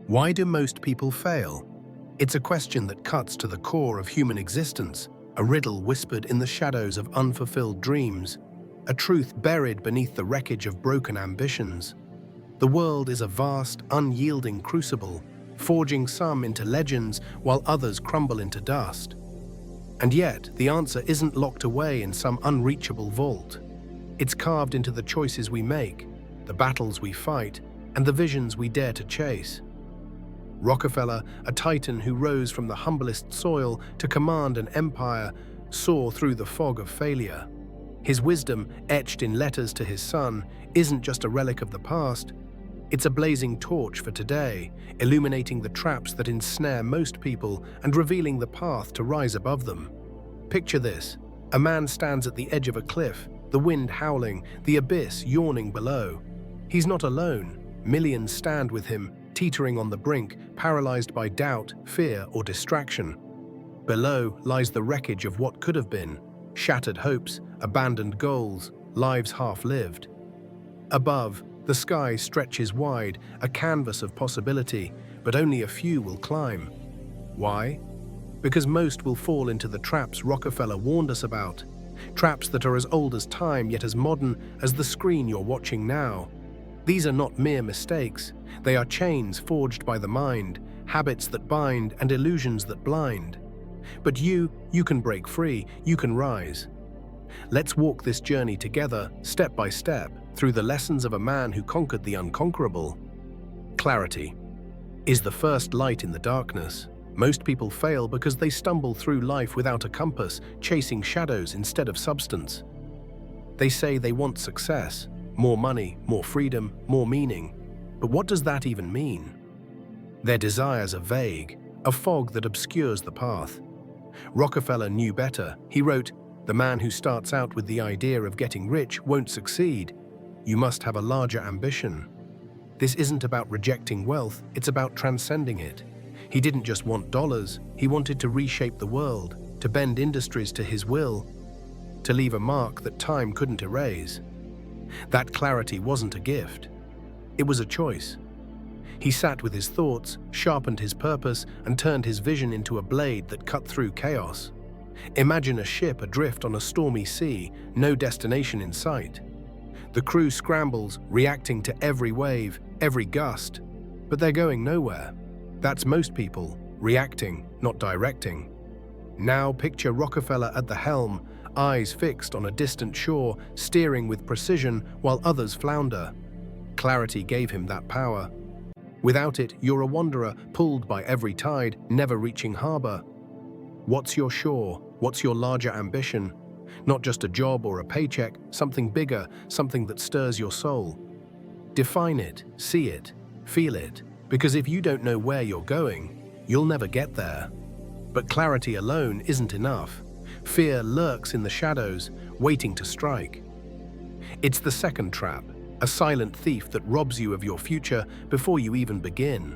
Why do most people fail? It's a question that cuts to the core of human existence, a riddle whispered in the shadows of unfulfilled dreams, a truth buried beneath the wreckage of broken ambitions. The world is a vast, unyielding crucible, forging some into legends while others crumble into dust. And yet, the answer isn't locked away in some unreachable vault. It's carved into the choices we make, the battles we fight, and the visions we dare to chase. Rockefeller, a titan who rose from the humblest soil to command an empire, saw through the fog of failure. His wisdom, etched in letters to his son, isn't just a relic of the past. It's a blazing torch for today, illuminating the traps that ensnare most people and revealing the path to rise above them. Picture this. A man stands at the edge of a cliff, the wind howling, the abyss yawning below. He's not alone. Millions stand with him, teetering on the brink, paralyzed by doubt, fear, or distraction. Below lies the wreckage of what could have been, shattered hopes, abandoned goals, lives half-lived. Above, the sky stretches wide, a canvas of possibility, but only a few will climb. Why? Because most will fall into the traps Rockefeller warned us about. Traps that are as old as time, yet as modern as the screen you're watching now. These are not mere mistakes. They are chains forged by the mind, habits that bind and illusions that blind. But you can break free, you can rise. Let's walk this journey together, step by step, through the lessons of a man who conquered the unconquerable. Clarity is the first light in the darkness. Most people fail because they stumble through life without a compass, chasing shadows instead of substance. They say they want success, more money, more freedom, more meaning. But what does that even mean? Their desires are vague, a fog that obscures the path. Rockefeller knew better. He wrote, "The man who starts out with the idea of getting rich won't succeed. You must have a larger ambition." This isn't about rejecting wealth, it's about transcending it. He didn't just want dollars, he wanted to reshape the world, to bend industries to his will, to leave a mark that time couldn't erase. That clarity wasn't a gift. It was a choice. He sat with his thoughts, sharpened his purpose, and turned his vision into a blade that cut through chaos. Imagine a ship adrift on a stormy sea, no destination in sight. The crew scrambles, reacting to every wave, every gust, but they're going nowhere. That's most people, reacting, not directing. Now picture Rockefeller at the helm, eyes fixed on a distant shore, steering with precision while others flounder. Clarity gave him that power. Without it, you're a wanderer, pulled by every tide, never reaching harbor. What's your shore? What's your larger ambition? Not just a job or a paycheck, something bigger, something that stirs your soul. Define it, see it, feel it, because if you don't know where you're going, you'll never get there. But clarity alone isn't enough. Fear lurks in the shadows, waiting to strike. It's the second trap, a silent thief that robs you of your future before you even begin.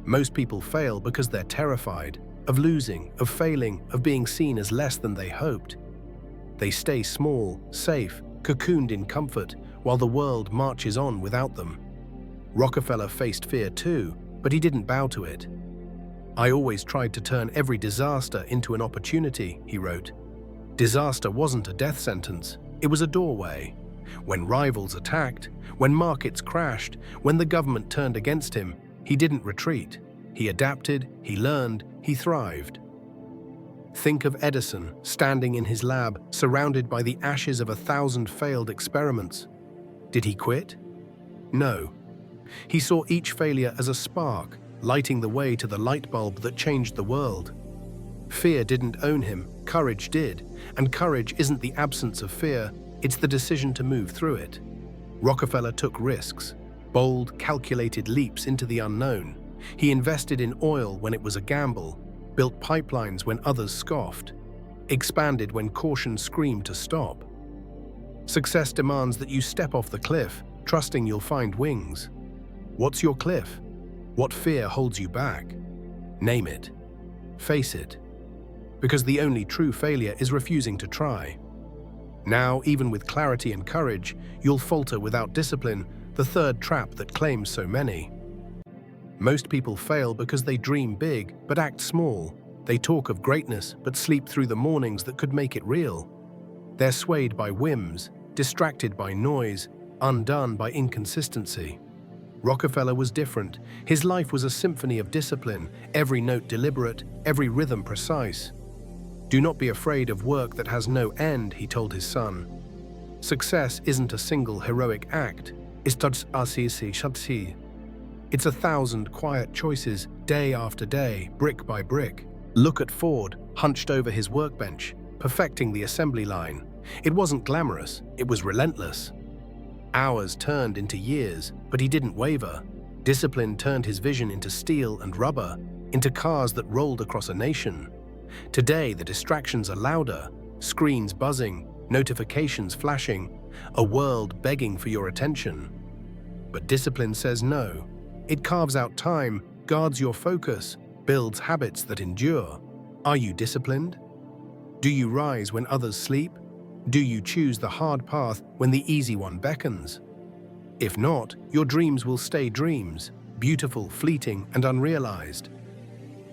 Most people fail because they're terrified of losing, of failing, of being seen as less than they hoped. They stay small, safe, cocooned in comfort, while the world marches on without them. Rockefeller faced fear too, but he didn't bow to it. "I always tried to turn every disaster into an opportunity," he wrote. Disaster wasn't a death sentence, it was a doorway. When rivals attacked, when markets crashed, when the government turned against him, he didn't retreat. He adapted, he learned, he thrived. Think of Edison standing in his lab, surrounded by the ashes of 1,000 failed experiments. Did he quit? No. He saw each failure as a spark, lighting the way to the light bulb that changed the world. Fear didn't own him, courage did, and courage isn't the absence of fear, it's the decision to move through it. Rockefeller took risks, bold, calculated leaps into the unknown. He invested in oil when it was a gamble, built pipelines when others scoffed, expanded when caution screamed to stop. Success demands that you step off the cliff, trusting you'll find wings. What's your cliff? What fear holds you back? Name it. Face it. Because the only true failure is refusing to try. Now, even with clarity and courage, you'll falter without discipline, the third trap that claims so many. Most people fail because they dream big but act small. They talk of greatness but sleep through the mornings that could make it real. They're swayed by whims, distracted by noise, undone by inconsistency. Rockefeller was different. His life was a symphony of discipline, every note deliberate, every rhythm precise. "Do not be afraid of work that has no end," he told his son. "Success isn't a single heroic act. It's 1,000 quiet choices, day after day, brick by brick." Look at Ford, hunched over his workbench, perfecting the assembly line. It wasn't glamorous, it was relentless. Hours turned into years, but he didn't waver. Discipline turned his vision into steel and rubber, into cars that rolled across a nation. Today, the distractions are louder, screens buzzing, notifications flashing, a world begging for your attention. But discipline says no. It carves out time, guards your focus, builds habits that endure. Are you disciplined? Do you rise when others sleep? Do you choose the hard path when the easy one beckons? If not, your dreams will stay dreams, beautiful, fleeting, and unrealized.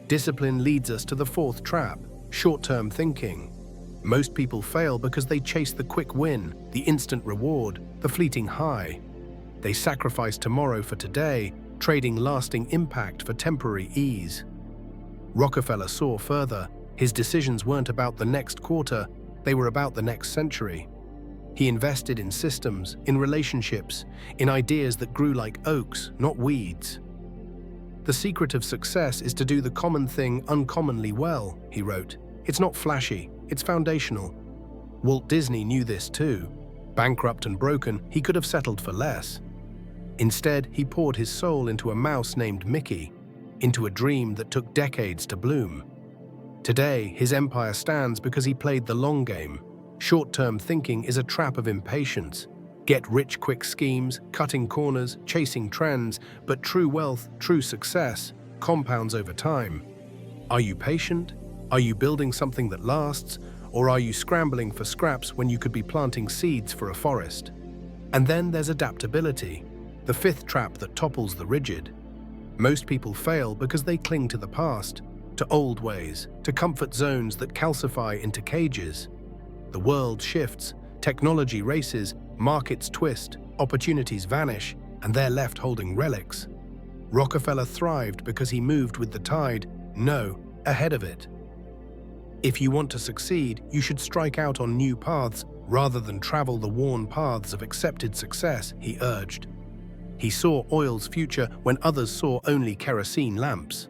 Discipline leads us to the fourth trap, short-term thinking. Most people fail because they chase the quick win, the instant reward, the fleeting high. They sacrifice tomorrow for today, trading lasting impact for temporary ease. Rockefeller saw further. His decisions weren't about the next quarter, they were about the next century. He invested in systems, in relationships, in ideas that grew like oaks, not weeds. "The secret of success is to do the common thing uncommonly well," he wrote. "It's not flashy, it's foundational." Walt Disney knew this too. Bankrupt and broken, he could have settled for less. Instead, he poured his soul into a mouse named Mickey, into a dream that took decades to bloom. Today, his empire stands because he played the long game. Short-term thinking is a trap of impatience. Get-rich-quick schemes, cutting corners, chasing trends, but true wealth, true success, compounds over time. Are you patient? Are you building something that lasts? Or are you scrambling for scraps when you could be planting seeds for a forest? And then there's adaptability, the fifth trap that topples the rigid. Most people fail because they cling to the past, to old ways, to comfort zones that calcify into cages. The world shifts, technology races, markets twist, opportunities vanish, and they're left holding relics. Rockefeller thrived because he moved with the tide, no, ahead of it. If you want to succeed, you should strike out on new paths rather than travel the worn paths of accepted success, he urged. He saw oil's future when others saw only kerosene lamps.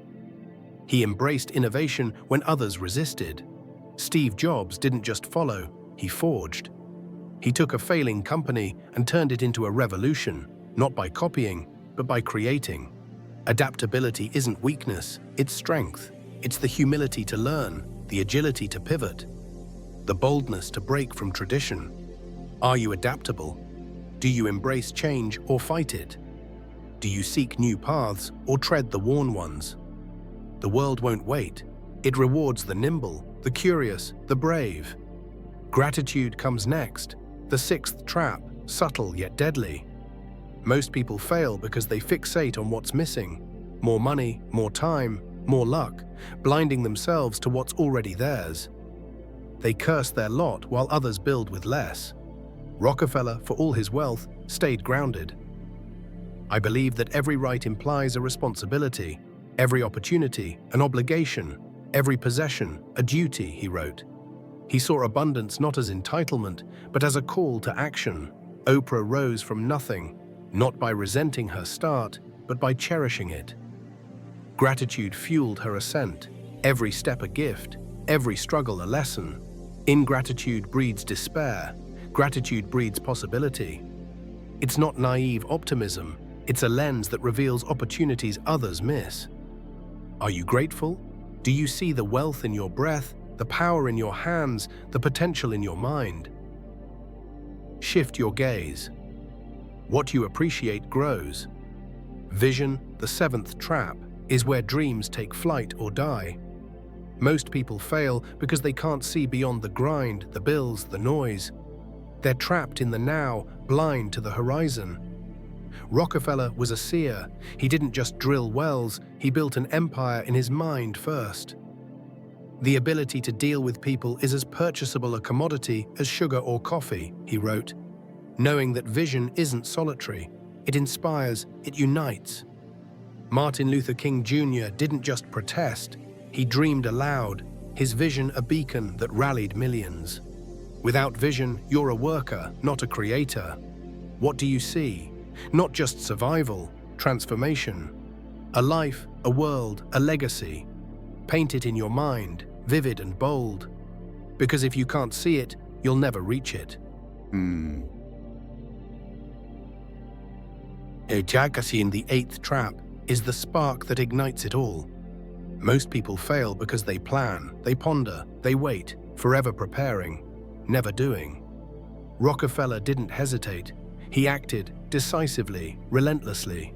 He embraced innovation when others resisted. Steve Jobs didn't just follow, he forged. He took a failing company and turned it into a revolution, not by copying, but by creating. Adaptability isn't weakness, it's strength. It's the humility to learn, the agility to pivot, the boldness to break from tradition. Are you adaptable? Do you embrace change or fight it? Do you seek new paths or tread the worn ones? The world won't wait. It rewards the nimble, the curious, the brave. Gratitude comes next, the sixth trap, subtle yet deadly. Most people fail because they fixate on what's missing. More money, more time, more luck, blinding themselves to what's already theirs. They curse their lot while others build with less. Rockefeller, for all his wealth, stayed grounded. "I believe that every right implies a responsibility, every opportunity, an obligation, every possession, a duty," he wrote. He saw abundance not as entitlement, but as a call to action. Oprah rose from nothing, not by resenting her start, but by cherishing it. Gratitude fueled her ascent, every step a gift, every struggle a lesson. Ingratitude breeds despair, gratitude breeds possibility. It's not naive optimism, it's a lens that reveals opportunities others miss. Are you grateful? Do you see the wealth in your breath, the power in your hands, the potential in your mind? Shift your gaze. What you appreciate grows. Vision, the seventh trap, is where dreams take flight or die. Most people fail because they can't see beyond the grind, the bills, the noise. They're trapped in the now, blind to the horizon. Rockefeller was a seer. He didn't just drill wells, he built an empire in his mind first. The ability to deal with people is as purchasable a commodity as sugar or coffee, he wrote. Knowing that vision isn't solitary, it inspires, it unites. Martin Luther King Jr. didn't just protest, he dreamed aloud, his vision a beacon that rallied millions. Without vision, you're a worker, not a creator. What do you see? Not just survival, transformation. A life, a world, a legacy. Paint it in your mind, vivid and bold. Because if you can't see it, you'll never reach it. Ejagasi in the eighth trap is the spark that ignites it all. Most people fail because they plan, they ponder, they wait, forever preparing, never doing. Rockefeller didn't hesitate. He acted decisively, relentlessly.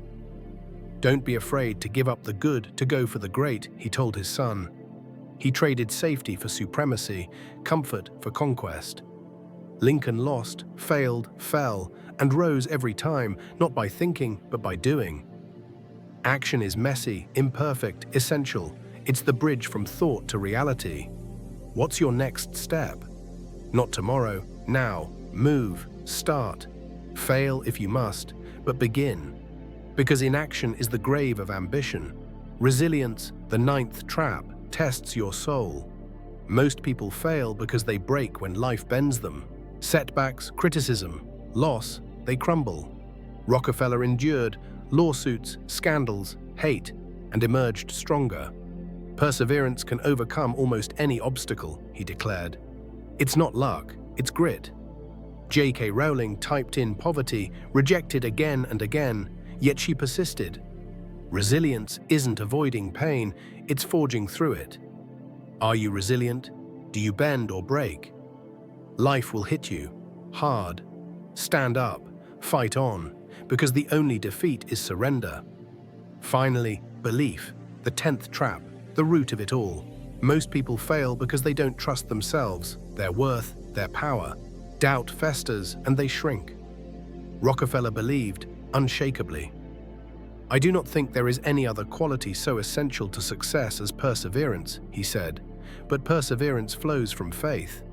Don't be afraid to give up the good to go for the great, he told his son. He traded safety for supremacy, comfort for conquest. Lincoln lost, failed, fell, and rose every time, not by thinking, but by doing. Action is messy, imperfect, essential. It's the bridge from thought to reality. What's your next step? Not tomorrow, now. Move, start. Fail if you must, but begin. Because inaction is the grave of ambition. Resilience, the ninth trap, tests your soul. Most people fail because they break when life bends them. Setbacks, criticism, loss, they crumble. Rockefeller endured lawsuits, scandals, hate, and emerged stronger. Perseverance can overcome almost any obstacle, he declared. It's not luck, it's grit. J.K. Rowling typed in poverty, rejected again and again, yet she persisted. Resilience isn't avoiding pain, it's forging through it. Are you resilient? Do you bend or break? Life will hit you, hard. Stand up, fight on, because the only defeat is surrender. Finally, belief, the 10th trap, the root of it all. Most people fail because they don't trust themselves, their worth, their power. Doubt festers and they shrink. Rockefeller believed, unshakably. I do not think there is any other quality so essential to success as perseverance, he said, but perseverance flows from faith.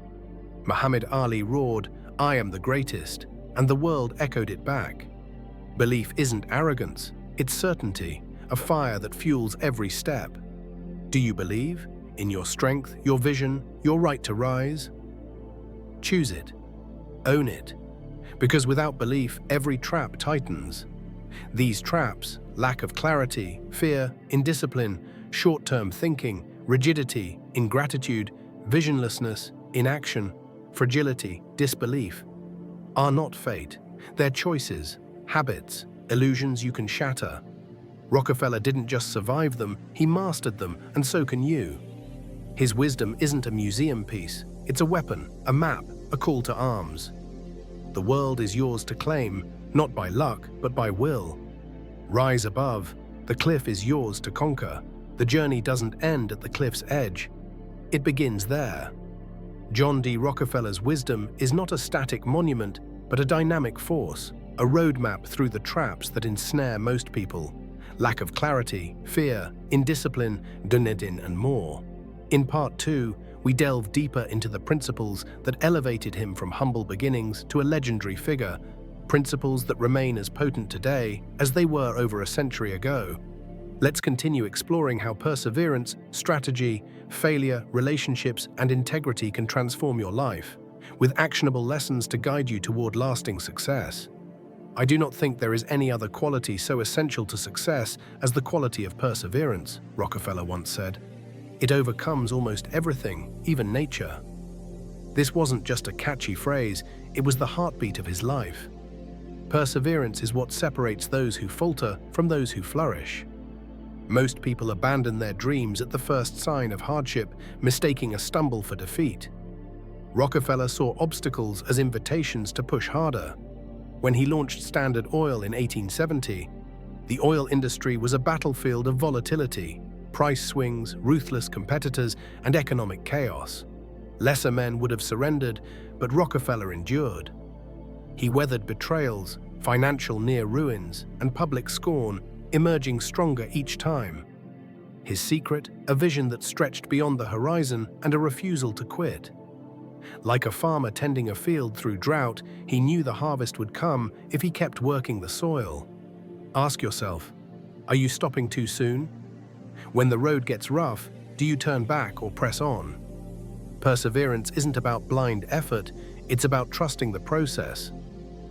Muhammad Ali roared, I am the greatest, and the world echoed it back. Belief isn't arrogance, it's certainty, a fire that fuels every step. Do you believe in your strength, your vision, your right to rise? Choose it. Own it. Because without belief, every trap tightens. These traps, lack of clarity, fear, indiscipline, short-term thinking, rigidity, ingratitude, visionlessness, inaction, fragility, disbelief, are not fate. They're choices, habits, illusions you can shatter. Rockefeller didn't just survive them, he mastered them, and so can you. His wisdom isn't a museum piece, it's a weapon, a map, a call to arms. The world is yours to claim, not by luck, but by will. Rise above, the cliff is yours to conquer. The journey doesn't end at the cliff's edge. It begins there. John D. Rockefeller's wisdom is not a static monument, but a dynamic force, a roadmap through the traps that ensnare most people. Lack of clarity, fear, indiscipline, donedin, and more. In Part 2, we delve deeper into the principles that elevated him from humble beginnings to a legendary figure, principles that remain as potent today as they were over a century ago. Let's continue exploring how perseverance, strategy, failure, relationships, and integrity can transform your life, with actionable lessons to guide you toward lasting success. I do not think there is any other quality so essential to success as the quality of perseverance, Rockefeller once said. It overcomes almost everything, even nature. This wasn't just a catchy phrase, it was the heartbeat of his life. Perseverance is what separates those who falter from those who flourish. Most people abandon their dreams at the first sign of hardship, mistaking a stumble for defeat. Rockefeller saw obstacles as invitations to push harder. When he launched Standard Oil in 1870, the oil industry was a battlefield of volatility, price swings, ruthless competitors, and economic chaos. Lesser men would have surrendered, but Rockefeller endured. He weathered betrayals, financial near ruins, and public scorn, emerging stronger each time. His secret, a vision that stretched beyond the horizon and a refusal to quit. Like a farmer tending a field through drought, he knew the harvest would come if he kept working the soil. Ask yourself, are you stopping too soon? When the road gets rough, do you turn back or press on? Perseverance isn't about blind effort, it's about trusting the process.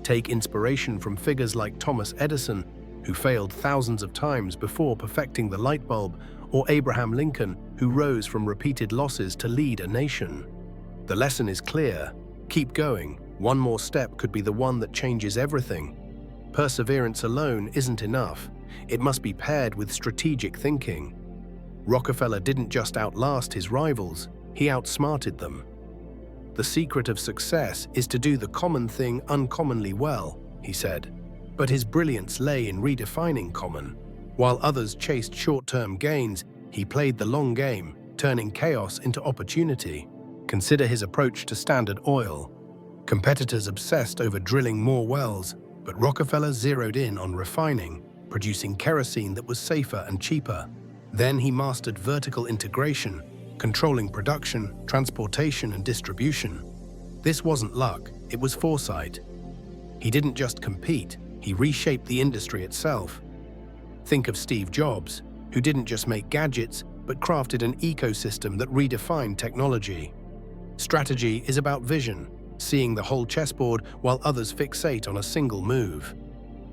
Take inspiration from figures like Thomas Edison, who failed thousands of times before perfecting the light bulb, or Abraham Lincoln, who rose from repeated losses to lead a nation. The lesson is clear. Keep going. One more step could be the one that changes everything. Perseverance alone isn't enough. It must be paired with strategic thinking. Rockefeller didn't just outlast his rivals, he outsmarted them. The secret of success is to do the common thing uncommonly well, he said. But his brilliance lay in redefining common. While others chased short-term gains, he played the long game, turning chaos into opportunity. Consider his approach to Standard Oil. Competitors obsessed over drilling more wells, but Rockefeller zeroed in on refining, producing kerosene that was safer and cheaper. Then he mastered vertical integration, controlling production, transportation, and distribution. This wasn't luck, it was foresight. He didn't just compete, he reshaped the industry itself. Think of Steve Jobs, who didn't just make gadgets, but crafted an ecosystem that redefined technology. Strategy is about vision, seeing the whole chessboard while others fixate on a single move.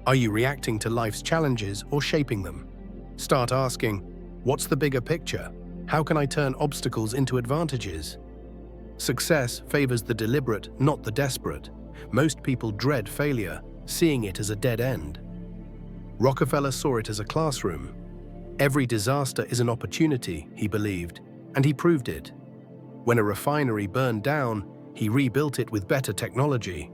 Are you reacting to life's challenges or shaping them? Start asking, what's the bigger picture? How can I turn obstacles into advantages? Success favors the deliberate, not the desperate. Most people dread failure, seeing it as a dead end. Rockefeller saw it as a classroom. Every disaster is an opportunity, he believed, and he proved it. When a refinery burned down, he rebuilt it with better technology.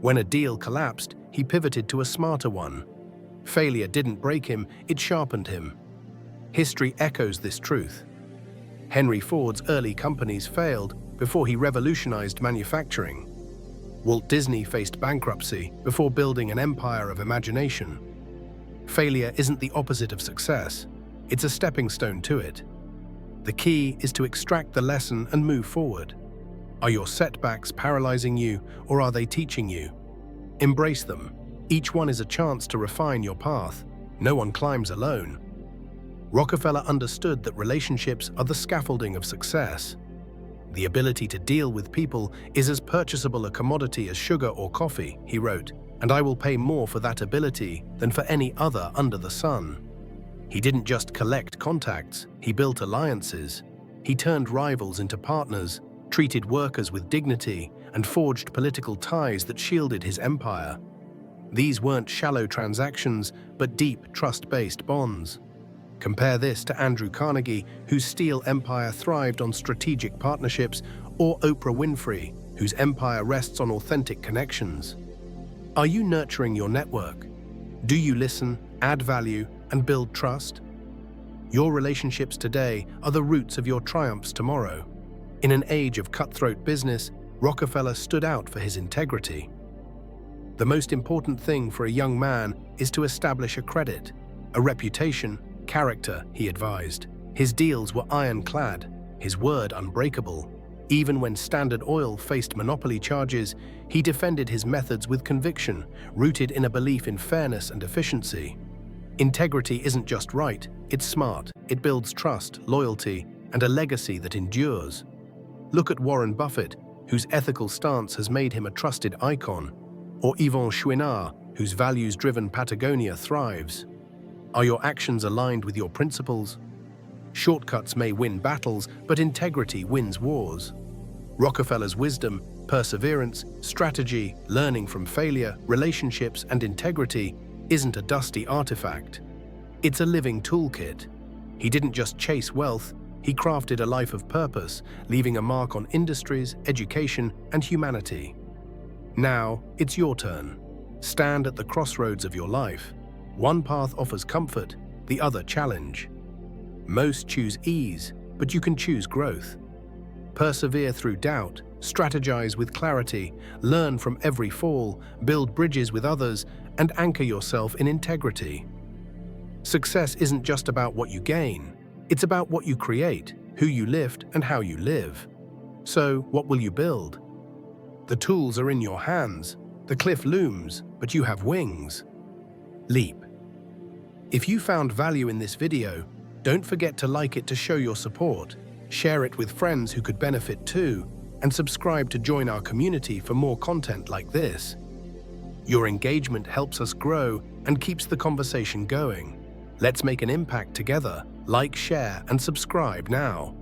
When a deal collapsed, he pivoted to a smarter one. Failure didn't break him, it sharpened him. History echoes this truth. Henry Ford's early companies failed before he revolutionized manufacturing. Walt Disney faced bankruptcy before building an empire of imagination. Failure isn't the opposite of success, it's a stepping stone to it. The key is to extract the lesson and move forward. Are your setbacks paralyzing you, or are they teaching you? Embrace them. Each one is a chance to refine your path. No one climbs alone. Rockefeller understood that relationships are the scaffolding of success. The ability to deal with people is as purchasable a commodity as sugar or coffee, he wrote, and I will pay more for that ability than for any other under the sun. He didn't just collect contacts, he built alliances. He turned rivals into partners, treated workers with dignity, and forged political ties that shielded his empire. These weren't shallow transactions, but deep, trust-based bonds. Compare this to Andrew Carnegie, whose steel empire thrived on strategic partnerships, or Oprah Winfrey, whose empire rests on authentic connections. Are you nurturing your network? Do you listen, add value, and build trust? Your relationships today are the roots of your triumphs tomorrow. In an age of cutthroat business, Rockefeller stood out for his integrity. The most important thing for a young man is to establish a credit, a reputation, character, he advised. His deals were ironclad, his word unbreakable. Even when Standard Oil faced monopoly charges, he defended his methods with conviction, rooted in a belief in fairness and efficiency. Integrity isn't just right, it's smart. It builds trust, loyalty, and a legacy that endures. Look at Warren Buffett, whose ethical stance has made him a trusted icon, or Yvon Chouinard, whose values-driven Patagonia thrives. Are your actions aligned with your principles? Shortcuts may win battles, but integrity wins wars. Rockefeller's wisdom, perseverance, strategy, learning from failure, relationships, and integrity isn't a dusty artifact. It's a living toolkit. He didn't just chase wealth, he crafted a life of purpose, leaving a mark on industries, education, and humanity. Now, it's your turn. Stand at the crossroads of your life. One path offers comfort, the other challenge. Most choose ease, but you can choose growth. Persevere through doubt, strategize with clarity, learn from every fall, build bridges with others, and anchor yourself in integrity. Success isn't just about what you gain, it's about what you create, who you lift, and how you live. So, what will you build? The tools are in your hands, the cliff looms, but you have wings. Leap. If you found value in this video, don't forget to like it to show your support, share it with friends who could benefit too, and subscribe to join our community for more content like this. Your engagement helps us grow and keeps the conversation going. Let's make an impact together. Like, share, and subscribe now.